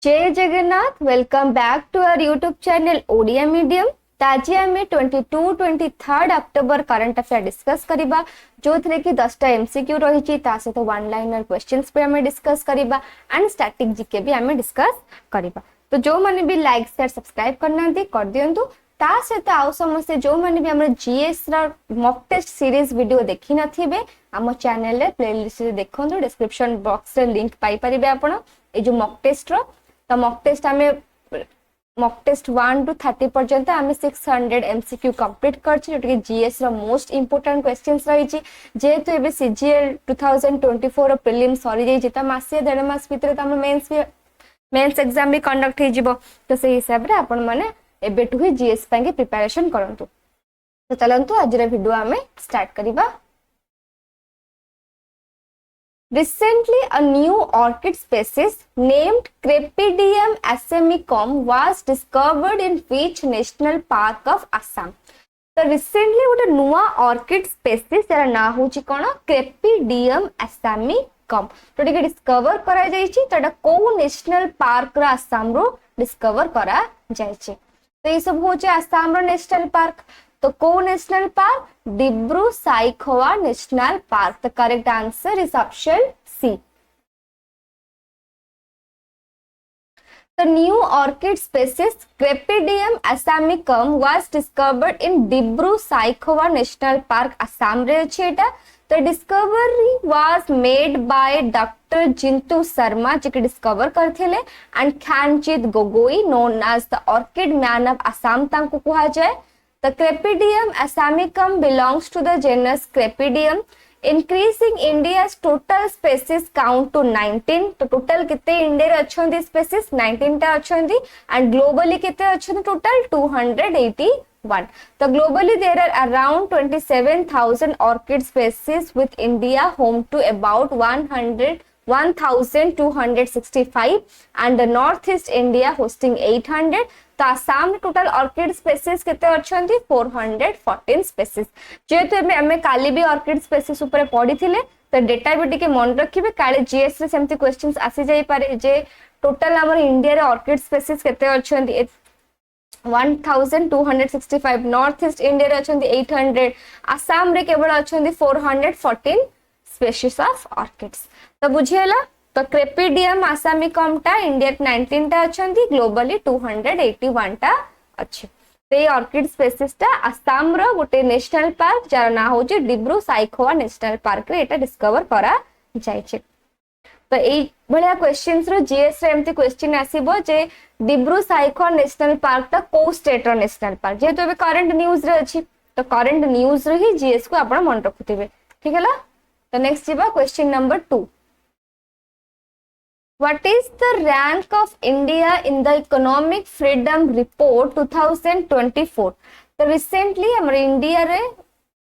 जय Jagannath welcome back to our YouTube channel Odia medium. आज आम 22-23 अक्टोबर करंट अफेयर डिस्कस करबा जो थे कि 10टा एमसीक्यू रही सहित वन लाइनर क्वेश्चंस पे हमें डिस्कस करबा एंड स्टैटिक जीके भी हमें डिस्कस करबा। तो जो माने भी लाइक शेयर सब्सक्राइब करना कर दियंतु। ता सहित आउ समस्त जो माने भी हमर जीएस रा मॉक टेस्ट सीरीज वीडियो देखि नथिबे हम चैनल रे प्लेलिस्ट रे देखंतु डिस्क्रिप्शन बॉक्स रे लिंक पाई परिबे आपण ए जो मॉक टेस्ट रो। तो मॉक टेस्ट हमें मॉक टेस्ट 1 to 30 पर्यंत हमें 600 एमसीक्यू कंप्लीट करछि जोटि जीएस रो मोस्ट इंपोर्टेंट क्वेश्चंस रही छि। जेहेतु एबे सीजीएल 2024 रो प्रीलिम सरी जाई छि त मासे डेढ़ मास भीतर त हम मेंस एग्जाम भी कंडक्ट हे जिवो। तो से हिसाब रे आपण माने एबेटु ही जीएस पांगे प्रिपरेशन करंतु। तो चलंतु आज रे वीडियो हमें स्टार्ट करिबा। Recently, a new orchid species named Crepidium assamicum was discovered in which national park of Assam? तो recently ଗୋଟେ ନୂଆ orchid species ଯାର ନାଁ ହେଉଛି କ'ଣ Crepidium assamicum ଯୋଉଟା କି discover କରା ଯାଇଛି। ତ ଏଟା କୋଉ national park ର ଆସାମ ରୁ discover କରା ଯାଇଛି। ତ ଏ ସବୁ ହେଉଛି ଆସାମ ର national park। तो को national park Dibru Saikhowa national park. The correct answer is option C. The new orchid species Crepidium assamicum was discovered in Dibru Saikhowa National Park, Assam रे अछि एटा। The discovery was made by Dr. Jintu Sharma जे कि discover करथिले and Khanchit Gogoi known as the orchid man of Assam तांको कुहा जाय। The Crepidium assamicum belongs to the genus Crepidium, increasing India's total species count to 19. तो total कितने India रे अछंती species 19 टा अछंती and globally कितने अछंती total 281. So globally there are around 27,000 orchid species with India home to about 1,265 and the northeast India hosting 800. तो आसाम में total orchid species केते अछंती 414 species. जेहेतु हमें काली भी ऑर्किड स्पेसीज ऊपर पढ़ी थिले तो डेटा भी टिके मन रखिबे काले जीएस रे सेमती क्वेश्चंस आसी जाई पारे जे टोटल हमर इंडिया रे ऑर्किड स्पेसीज केते अछंती 1265 नॉर्थ ईस्ट इंडिया रे अछंती 800 आसाम रे केवल अछंती 414 स्पेसीज ऑफ ऑर्किड्स। तो बुझियला तो क्रेपिडियम आसामिकम टा इंडिया 19 टा अछंती ग्लोबली 281 टा अछि। तो ये ऑर्किड स्पेसीज टा आसाम रो गोटे नेशनल पार्क जार ना होजे डिब्रू साइखोवा नेशनल पार्क रे एटा डिस्कवर करा जाय छै। तो एई भलिया क्वेश्चंस रो जीएस रे एम्ति क्वेश्चन आसीबो जे डिब्रू साइखोवा नेशनल पार्क टा को स्टेट रो नेशनल पार्क जेहेतु अबे करंट न्यूज रे अछि तो करंट न्यूज रो ही जीएस को आपण मन रखुथिबे। ठीक हैला। तो नेक्स्ट जीवा question number 2। What is the rank of India in the Economic Freedom Report 2024? तो recently हमर इंडिया रे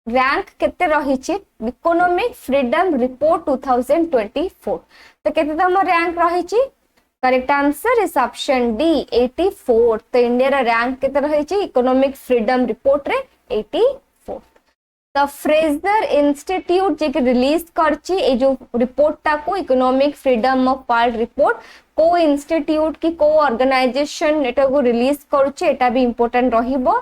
रैंक केते रही छि इकोनॉमिक फ्रीडम रिपोर्ट 2024। तो केते हमर रैंक रही छि correct answer is option D 84। तो इंडिया रे रैंक केते रही छि इकोनॉमिक फ्रीडम रिपोर्ट रे 84। The Fraser institute J release करछि ए जो रिपोर्ट टा को economic freedom of world report को इंस्टीट्यूट की को ऑर्गेनाइजेशन एटा को रिलीज करछि एटा भी इंपोर्टेंट रहिबो।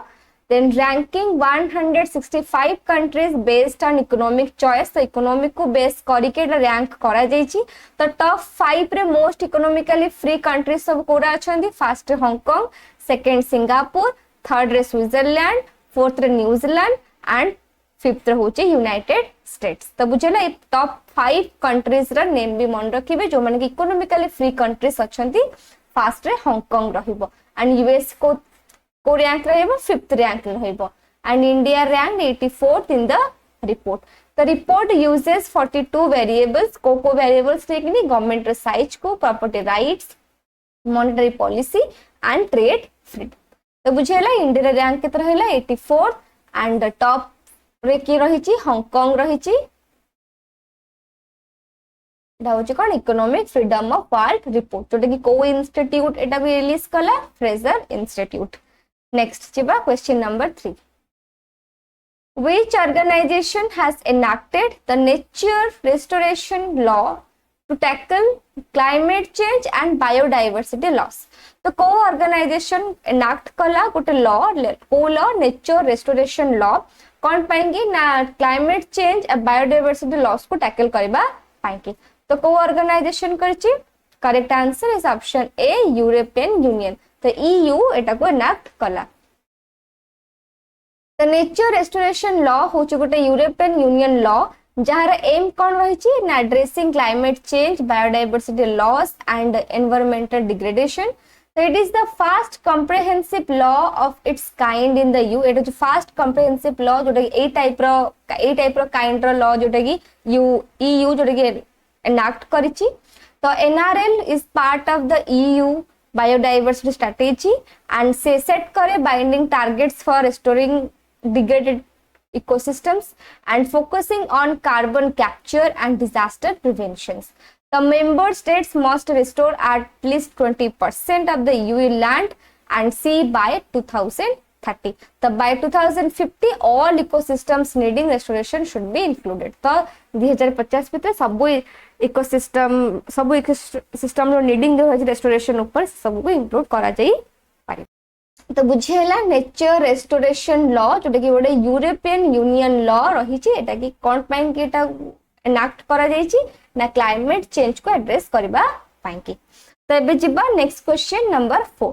Then ranking 165 countries based on economic choice. तो इकोनॉमिक को बेस करके रैंक करा जाइछि। तो टॉप 5 रे मोस्ट इकोनॉमिकली फ्री कंट्रीज सब कोरा अछंती। First Hong Kong, second Singapore, third रे स्विट्जरलैंड, फोर्थ रे न्यूजीलैंड एंड फिफ्थ होचे यूनाइटेड स्टेट्स। तो बुझला ए टॉप 5 कंट्रीज रा नेम भी मन रखिबे जो माने कि इकोनॉमिकली फ्री कंट्रीज अछंती। फर्स्ट रे हांगकांग रहिबो एंड यूएस को रैंक रहिबो 5th रैंक रहिबो and India rank 84th in the report. The report uses 42 variables को वेरिएबल्स टेकनी गवर्नमेंट रे साइज को property rights monetary policy and trade freedom. तो बुझला इंडिया रैंक केते रहला 84th एंड द टॉप रे की रही छि हांगकांग रही छि एटा होछि कोन economic freedom of world report जोटा कि को इंस्टीट्यूट एटा भी रिलीज कला फ्रेजर इंस्टीट्यूट। नेक्स्ट जिबा question number 3। Which organization has enacted the nature restoration law to tackle climate change and biodiversity loss. तो को ऑर्गेनाइजेशन एनाक्ट कला गोटे लॉ को लॉ नेचर रेस्टोरेशन लॉ कौन पाएंगे ना क्लाइमेट चेंज और बायोडाइवर्सिटी लॉस को टैकल करबा पाएंगे. तो को ऑर्गेनाइजेशन करछि correct answer is option A European union. तो ईयू एटा को एनाक्ट कला. द नेचर रेस्टोरेशन लॉ होची गोटे यूरोपियन यूनियन लॉ जार एम कौन रही ना addressing climate change biodiversity loss and environmental degradation. So it is the first comprehensive law of its kind in the EU. It is the first comprehensive law जोटा कि ए type रो kind रो law जोटा कि EU जोटा कि enact करिछि. तो NRL is part of the EU biodiversity strategy and से set करे binding targets for restoring degraded ecosystems and focusing on carbon capture and disaster preventions. The member states must restore at least 20% of the EU land and sea by 2030. So by 2050, all ecosystems needing restoration should be included. तो 2050 भितर सब ecosystem रो needing जो है restoration ऊपर सब को include करा जाई पारे. तो बुझेला नेचर रेस्टोरेशन लॉ जोटा कि गोटे यूरोपियन यूनियन लॉ रही छि. एटा कि कोन पाइन कि एटा एनाक्ट करा जाई छि ना क्लाइमेट चेंज को एड्रेस करबा पाएंगे. तो एबे जिबा next question number 4.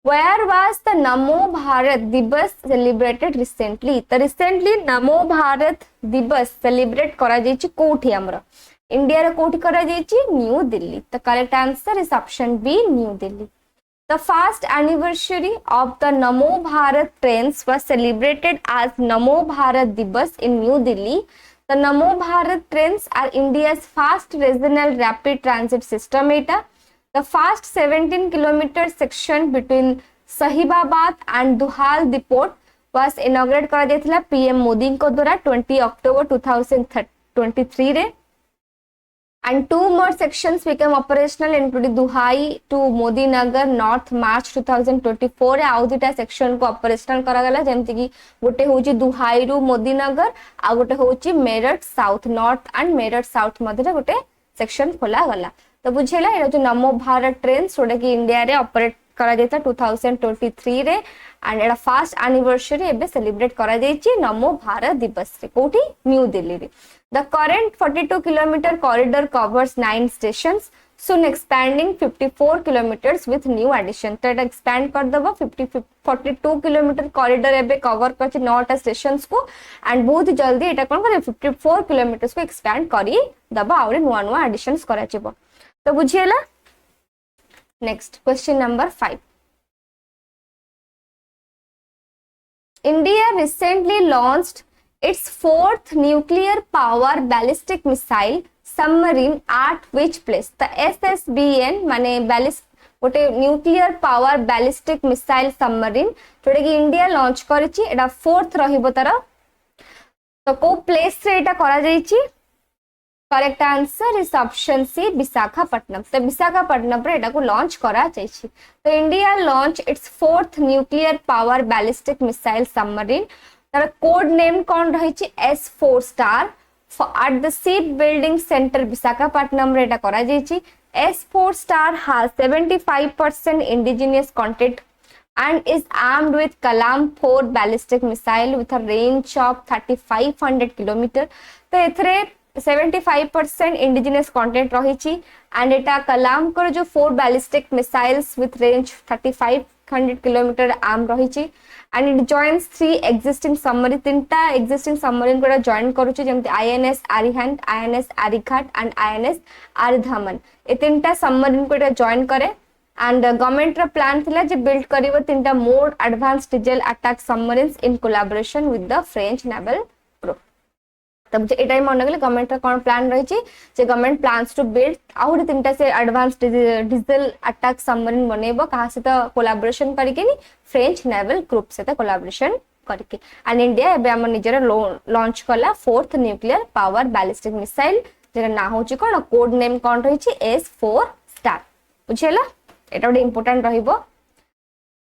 Where was the नमो भारत दिवस सेलिब्रेटेड रिसेंटली. तो रिसेंटली नमो भारत दिवस सेलिब्रेट करा जाई छि कोठी हमर इंडिया रे कोठी करा जाई छि न्यू दिल्ली. तो correct answer is option B New Delhi. The first anniversary of the Namo Bharat trains was celebrated as Namo Bharat Divas in New Delhi. The Namo Bharat trains are India's first regional rapid transit system. The first 17-kilometer section between Sahibabad and Duhal Depot was inaugurated करा जायथिला PM Modi को द्वारा 20 October 2023 रे. And two more sections became operational including Duhai to Modi Nagar North March 2024 रे आउ दुटा section को operational करा गला जेमति कि गोटे होची दुहाई रु मोदी नगर आ गोटे होची Meerut south north and Meerut south मध्ये गोटे सेक्शन खोला गला. तो बुझेला एटा जो नमो भारत ट्रेन सोडा कि इंडिया रे ऑपरेट करा जायता 2023 रे एंड एटा फर्स्ट एनिवर्सरी एबे सेलिब्रेट करा जायछि नमो भारत दिवस रे कोठी न्यू दिल्ली रे. The current 42-kilometer corridor covers 9 stations, soon expanding 54 kilometers with new addition. तो एटा expand कर दबो 42 किलोमीटर कॉरिडोर एबे कवर करछि 9टा स्टेशंस को एंड बहुत जल्दी एटा कोन करे 54 किलोमीटर्स को एक्सपैंड करी दबो आउरे नुवा नुवा एडिशंस करा छिबो. तो बुझियला. Next question number 5. India recently launched its fourth nuclear power ballistic missile submarine at which place. The SSBN माने गोटे nuclear power ballistic missile submarine जोटा कि इंडिया लॉन्च करिछि. एटा फोर्थ रहिबो तार. तो को प्लेस रे एटा करा जाइछि. Correct answer is option C Visakhapatnam. तो विशाखापट्टनम रे एटा को लॉन्च करा जाइछि. तो India launch its fourth nuclear power ballistic missile submarine. तार कोड नेम कौन रही S4 star at the shipbuilding center Visakhapatnam रे एटा करा जाइछि. S4 star has 75% indigenous content and is armed with Kalam 4 ballistic missile with a range of 3500 km. तो एथरे 75% indigenous content रही and एटा कलाम कर जो 4 ballistic missiles with range 3500 km arm रही and it joins 3 existing submarine. 3टा existing submarine को join करूची जेमति INS Arihant, INS Arighat and INS Aridhaman. A 3टा submarine को join करे and government रा plan थिला जे build करिवो 3टा more advanced diesel attack submarines in collaboration with the French naval group. तब जे एटाई मन गले government रा कोन प्लान रही छि जे government plans to build out 3टा से एडवांस्ड डीजल अटैक सबमरीन बनेबो कहा से त कोलैबोरेशन करके नी फ्रेंच नेवल ग्रुप से त कोलैबोरेशन करके एंड इंडिया एबे हम निजर लॉन्च कला fourth nuclear power ballistic missile जेरा ना होची कोन कोड नेम कोन रही छि S4 स्टार. बुझेला एटा बडे इंपोर्टेंट रहिबो.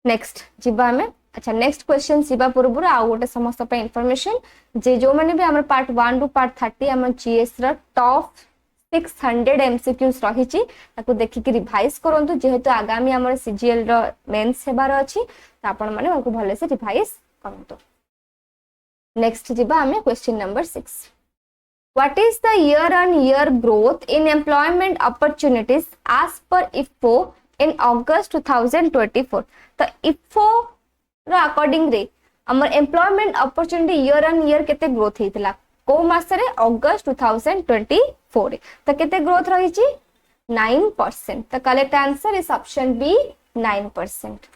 नेक्स्ट जिबा हमें अच्छा नेक्स्ट क्वेश्चन सिबा पूर्व आ गोटे समस्त पे इंफॉर्मेशन जे जो माने भी हमर पार्ट 1 टू पार्ट 30 हमर जीएस रा टॉप 600 एमसीक्यूज रही ताको देखिक रिवाइज करंतु जेहेतु आगामी हमर सीजीएल रो मेंस हेबार अछि त आपण माने ओको भले से रिवाइज करंतु। नेक्स्ट जिबा हमें question number 6। What is the year-on-year growth in employment opportunities as per IFFO in August 2024? तो IFFO रो अकॉर्डिंग रे हमर employment opportunity year on year केते ग्रोथ हेतिला को मास रे अगस्त 2024 रे तो केते ग्रोथ रही छी 9%। तो correct answer is option B 9%।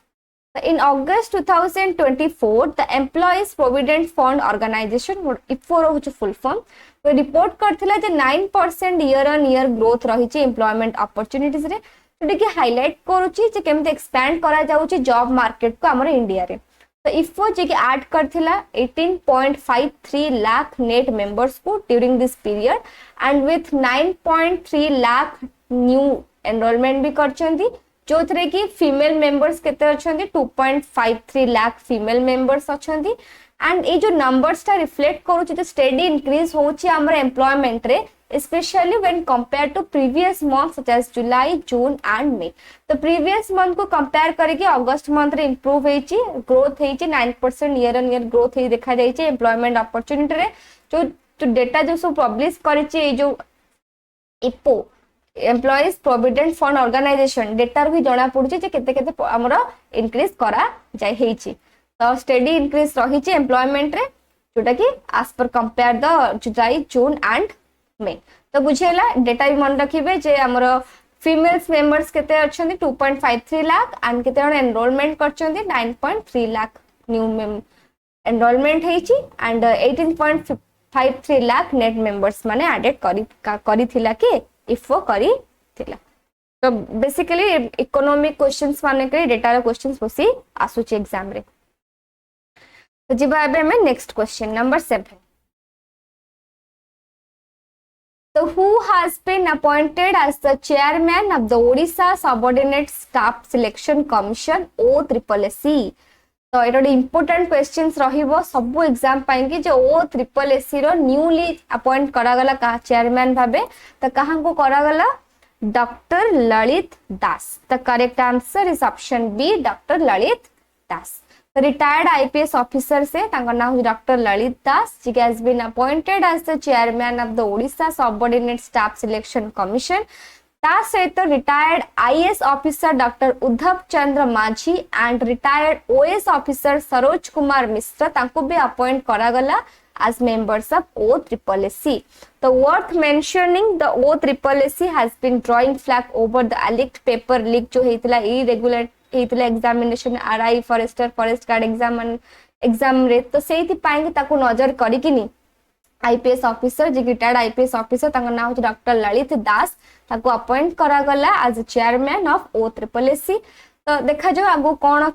In August 2024, the Employees Provident Fund Organization IFFO रो फुल फॉर्म तो रिपोर्ट करथिला जे 9% ईयर ऑन ईयर ग्रोथ रही छी एम्प्लॉयमेंट अपॉर्चुनिटीज रे। तो देखिए हाईलाइट करूची जे केमते एक्सपैंड करा जाउची जॉब मार्केट को हमर इंडिया रे। तो IFFO जे कि ऐड करथिला 18.53 लाख नेट मेंबर्स को during this period and with 9.3 lakh new enrolment भी करछंती जो थरे की फीमेल मेंबर्स केते अछंती 2.53 लाख फीमेल मेंबर्स अछंती एंड ए जो नंबर्स ता रिफ्लेक्ट करूची जे स्टेडी इंक्रीज होची हमर एम्प्लॉयमेंट रे especially when compared to previous months such as July, June and May। तो previous month को compare करके अगस्त मंथ रे improve हेची ग्रोथ हेची 9% ईयर ऑन ईयर ग्रोथ हे देखा जायछि एम्प्लॉयमेंट अपॉर्चुनिटी रे जो डेटा जो सब पब्लिश करिछि ए जो IFFO employees provident fund organisation data भी जना पड़ुछि जे केते केते हमरो इंक्रीज करा जाय हेछि। तो स्टेडी इंक्रीज रहिछि एम्प्लॉयमेंट रे जोटा कि as per compare the July June and May. तो बुझेला डेटा भी मन रखिबे जे हमरो फीमेल्स मेंबर्स केते अछंती 2.53 लाख एंड केते जन एनरोलमेंट करछंती 9.3 लाख न्यू एनरोलमेंट हेछि एंड 18.53 लाख नेट मेंबर्स माने एडेड करिथिला कि IFFO करी थिला। तो बेसिकली इकोनॉमिक क्वेश्चंस माने के डेटा रो क्वेश्चंस बसी आसुची एग्जाम रे। तो जिबा एबे हमें next question number 7। So who has been appointed as the chairman of the Odisha Subordinate Staff Selection Commission OSSSC? तो एटा इंपोर्टेंट क्वेश्चंस रहिबो सब एग्जाम पाइन कि जे OSSSC रो न्यूली अपॉइंट करा गला का चेयरमैन भाबे त कहां को करा गला doctor Lalit Das. The correct answer is option B doctor Lalit Das. Retired IPS officer से तांका नाम doctor Lalit Das ji has been appointed as the chairman of the Odisha subordinate staff selection commission. ता सहित retired IAS officer doctor Uddhav Chandra Majhi and retired OS officer Saroj Kumar Mishra तांको भी appoint करा गला as members of OSSSC. The worth mentioning the OSSSC has been drawing flag over the alleged paper leak जो हेतला irregular हेतला examination RI forester forest guard exam रे। तो सेही पाएंगे ताको नजर करी कि नी आईपीएस ऑफिसर जे रिटायर्ड आईपीएस ऑफिसर तांका नाम हो डॉक्टर ललित दास ताको अपॉइंट करा गला एज चेयरमैन ऑफ OSSSC। तो देखा जो आगो कोन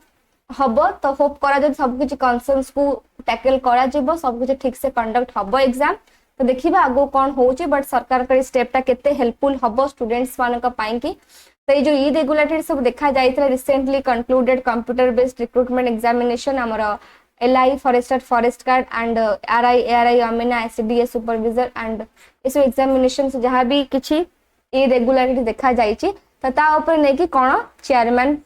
हबो तो होप करा जो सब कुछ कंसर्न्स को टैकल करा जेबो सब कुछ ठीक से कंडक्ट हबो एग्जाम। तो देखिबा आगो कोन होउची बट सरकार कर स्टेप ता केते हेल्पफुल हबो स्टूडेंट्स मान का पाइन की। तो ये जो इरेगुलरिटी सब देखा जाइतला recently concluded computer based recruitment examination हमर LI forester forest guard and RI ARI अमीना एसडीएस सुपरवाइजर एंड इस एग्जामिनेशन से जहां भी किछि इरेगुलरिटी देखा जाइछि त ता ऊपर नै कि कोन चेयरमैन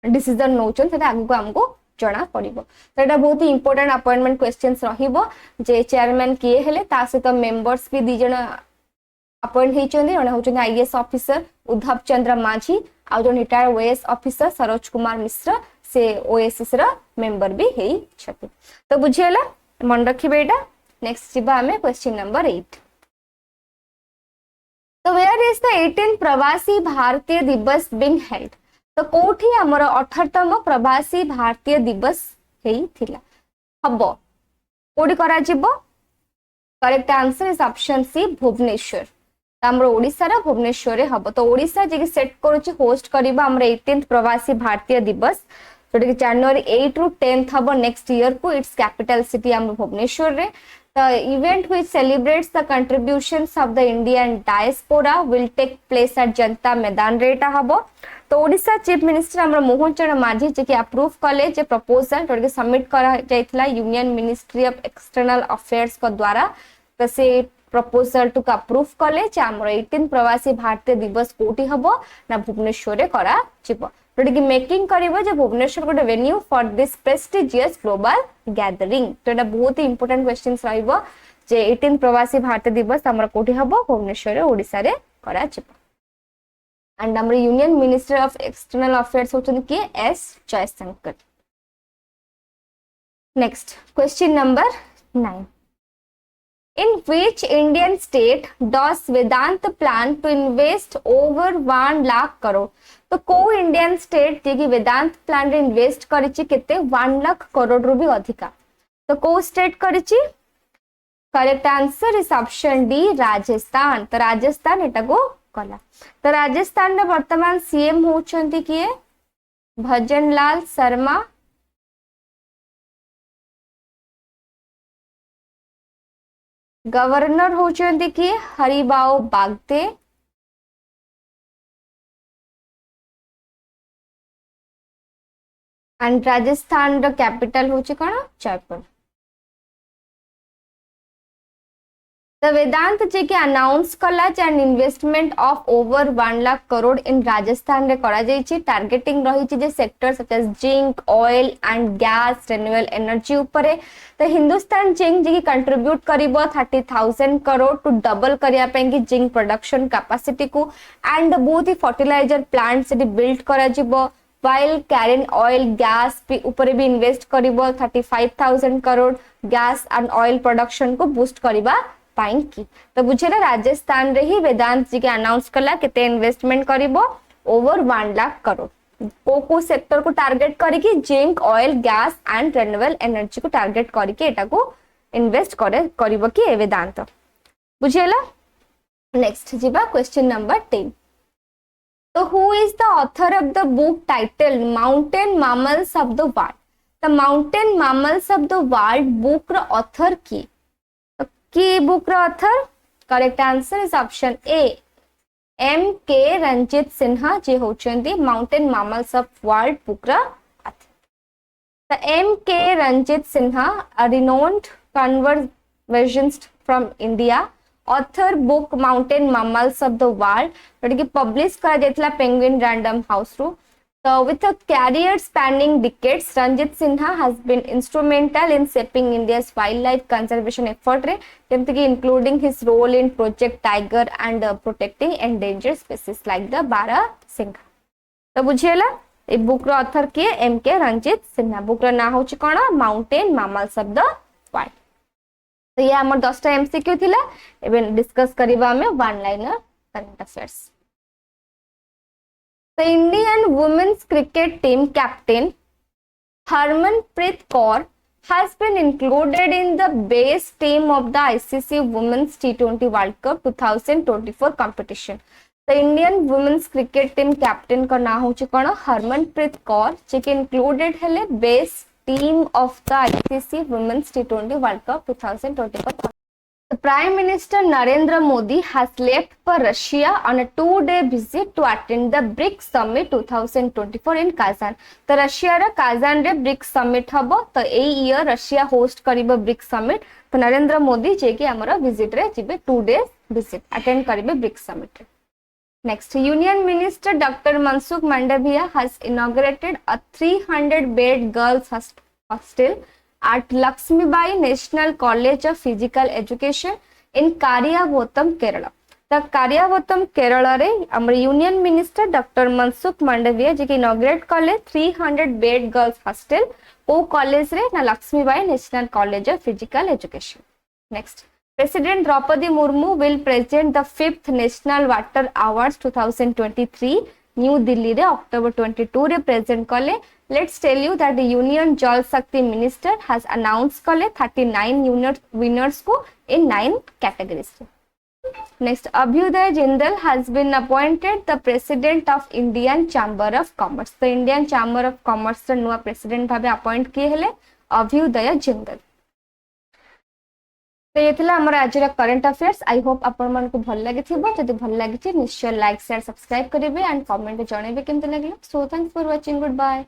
डिसीजन नोचन सेटा आगु को हमको जणा पड़िबो। तो एटा बहुत ही इंपोर्टेंट अपॉइंटमेंट क्वेश्चंस रहिबो जे चेयरमैन किए हेले ता से तो मेंबर्स भी दी जण अपॉइंट हेचोंदी जण होचोंदी आईएएस ऑफिसर उद्धव चंद्र माझी आ जण retired OS officer Saroj Kumar Mishra से ओएसएस रा मेंबर भी हेई छथि। तो बुझियला मन रखिबे एटा। नेक्स्ट जिबा हमें क्वेश्चन नंबर 8। तो वेयर इज द 18th प्रवासी भारतीय दिवस बीइंग हेल्ड? तो कोठी हमर 18तम प्रवासी भारतीय दिवस हेई थिला हबो कोडी करा जिवो? Correct answer is option C Bhubaneswar. हमर ओडिसा रा भुवनेश्वर रे हबो। तो ओडिसा जे सेट करूची होस्ट करबा हमर 18th प्रवासी भारतीय दिवस जोटा कि जनवरी 8 रु 10 हबो नेक्स्ट ईयर को। इट्स कैपिटल सिटी हमर भुवनेश्वर रे। The event which celebrates the contributions of the Indian diaspora will take place at जनता मैदान रे एटा हबो। तो ओडिसा चीफ मिनिस्टर हमर मोहन चरण माझी जे कि अप्रूव कले जे प्रपोजल जोटा कि सबमिट करा जायथला union ministry of external affairs को द्वारा। तो से प्रपोजल टू अप्रूव कले जे हमर 18 प्रवासी भारतीय दिवस कोठी हबो ना भुवनेश्वर रे करा जिवो जोटा कि मेकिंग करिवो जे भुवनेश्वर गोटे venue for this prestigious global gathering तो एटा बहुत ही इंपोर्टेंट क्वेश्चंस रहइबो जे 18 प्रवासी भारतीय दिवस हमर कोठी हबो भुवनेश्वर रे ओडिसा रे करा जिवो एंड हमर union minister of external affairs होचन कि S Jaishankar next question number 9 In which Indian state does Vedant plan to invest over 1 lakh crore? तो को इंडियन स्टेट जे कि वेदांत प्लान रे इन्वेस्ट करिछि केते 1 लाख करोड़ रु भी अधिका तो को स्टेट करिछि correct answer is option D Rajasthan तो राजस्थान एटा को कला तो राजस्थान रे वर्तमान सीएम होचंती किए भजन लाल शर्मा गवर्नर होचंती कि हरिबाऊ बागते एंड राजस्थान रो कैपिटल होची कोन जयपुर The Vedant जे कि अनाउंस कला and investment of over 1 lakh crore in Rajasthan रे करा जाई छी टारगेटिंग रही छी जे sector such as zinc oil and gas renewable energy ऊपर तो हिंदुस्तान जिंक जे कि कंट्रीब्यूट करिवो 30,000 करोड़ टू डबल करिया पे कि जिंक प्रोडक्शन कैपेसिटी को एंड बहुत ही फर्टिलाइजर प्लांट से बिल्ड करा जिवो while कैरिन ऑयल गैस भी ऊपर भी इन्वेस्ट करिवो 35,000 crore gas and oil production को बूस्ट करिबा पाइंकी तो बुझेला राजस्थान रे ही वेदांत जी के अनाउंस कला केते इन्वेस्टमेंट करिवो ओवर 1 लाख करोड़ को सेक्टर को टारगेट करिकि zinc oil gas and renewable energy को टारगेट करिकि एटा को इन्वेस्ट करिवो कि वेदांत बुझेला नेक्स्ट जीवा क्वेश्चन नंबर 10 तो who is the author of the book titled mountain mammals of the world the mountain mammals of the world book रो author की बुक रो author correct answer is option A M K Ranjit Sinha जे होचंदी mountain mammals of world book रो author the M K Ranjit Sinha a renowned conservationist from India author book mountain mammals of the world जोटा कि publish करा जायतला penguin random house रू so with a career spanning decades Ranjit Sinha has been instrumental in shaping India's wildlife conservation effort रे जेमते कि including his role in Project Tiger and protecting endangered species like the Barasingha तो बुझियला ए book रो author के M K Ranjit Sinha book रो ना होची कोन mountain mammals of the world तो ये हमर 10टा एमसीक्यू थिला एबे डिस्कस करिबा हमें one liner current affairs The Indian women's cricket team captain Harmanpreet Kaur has been included in the base team of the ICC Women's T20 World Cup 2024 competition. The Indian women's cricket team captain का नाम होची कोन हरमनप्रीत कौर जे कि included हेले base team of the ICC Women's T20 World Cup 2024. The Prime Minister Narendra Modi has left for Russia on a 2-day visit to attend the BRICS Summit 2024 in Kazan. तो Russia रा Kazan रे BRICS summit हबो तो ए year Russia host करिबो BRICS summit तो नरेंद्र मोदी जे कि हमर विजिट रे जिबे 2 डेज विजिट अटेंड करिबे ब्रिक्स समिट रे next union minister doctor Mansukh Mandaviya has inaugurated a 300-bed girls hostel at Lakshmibai National College of Physical Education in Karyavatam, Kerala. The Karyavatam, Kerala रे हमर union minister doctor Mansukh Mandaviya जे कि inaugurate कले 300-bed girls hostel ओ college रे ना Laxmibai national college of physical education next president Droupadi Murmu will present the 5th national water awards 2023 New Delhi रे October 22 रे present कले let's tell you that the union Jal Shakti minister has announce कले 39 winners को in 9 categories. Next, Abhyuday Jindal has been appointed the president of Indian Chamber of Commerce. The Indian Chamber of Commerce रे नुआ president भाबे appoint किए हेले अभ्युदय जिंदल. तो ये थिला हमर आज रा करंट अफेयर्स. आई होप आपण मन को भल लागि थिबो. जदि भल लागि छि निश्चय लाइक शेयर सब्सक्राइब करिवे एंड कमेंट जणाइबे केमते लागलो. So thanks for watching. Good bye.